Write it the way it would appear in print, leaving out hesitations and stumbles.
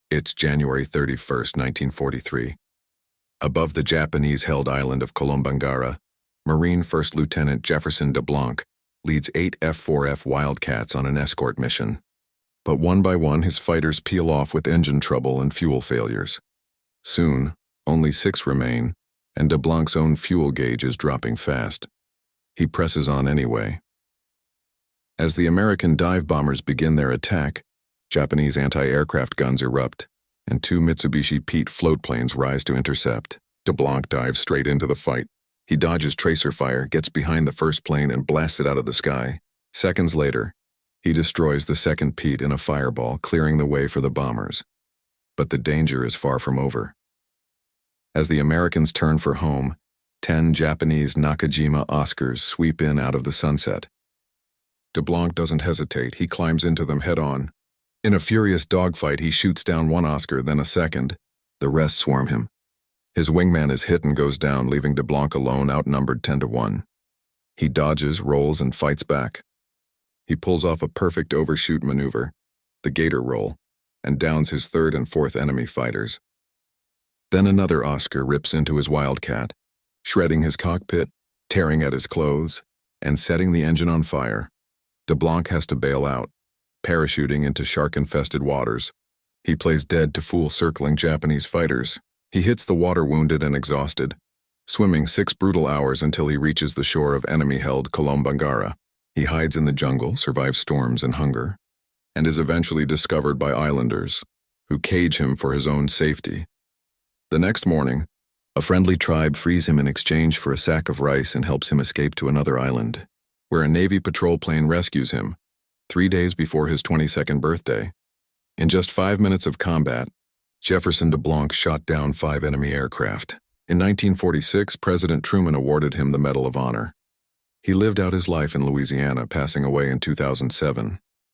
It's January 31st, 1943. Above the Japanese-held island of Kolombangara, Marine First Lieutenant Jefferson de Blanc leads 8 F-4F Wildcats on an escort mission. But one by one, his fighters peel off with engine trouble and fuel failures. Soon, only 6 remain, and de Blanc's own fuel gauge is dropping fast. He presses on anyway. As the American dive bombers begin their attack, Japanese anti-aircraft guns erupt, and 2 Mitsubishi Pete floatplanes rise to intercept. De Blanc dives straight into the fight. He dodges tracer fire, gets behind the first plane, and blasts it out of the sky. Seconds later, he destroys the second Pete in a fireball, clearing the way for the bombers. But the danger is far from over. As the Americans turn for home, 10 Japanese Nakajima Oscars sweep in out of the sunset. De Blanc doesn't hesitate. He climbs into them head-on. In a furious dogfight, he shoots down 1 Oscar, then a second. The rest swarm him. His wingman is hit and goes down, leaving de Blanc alone, outnumbered 10-1. He dodges, rolls, and fights back. He pulls off a perfect overshoot maneuver, the gator roll, and downs his 3rd and 4th enemy fighters. Then another Oscar rips into his Wildcat, shredding his cockpit, tearing at his clothes, and setting the engine on fire. De Blanc has to bail out, parachuting into shark-infested waters. He plays dead to fool circling Japanese fighters. He hits the water wounded and exhausted, swimming 6 brutal hours until he reaches the shore of enemy-held Kolombangara. He hides in the jungle, survives storms and hunger, and is eventually discovered by islanders, who cage him for his own safety. The next morning, a friendly tribe frees him in exchange for a sack of rice and helps him escape to another island, where a Navy patrol plane rescues him, 3 days before his 22nd birthday. In just 5 minutes of combat, Jefferson de Blanc shot down 5 enemy aircraft. In 1946, President Truman awarded him the Medal of Honor. He lived out his life in Louisiana, passing away in 2007.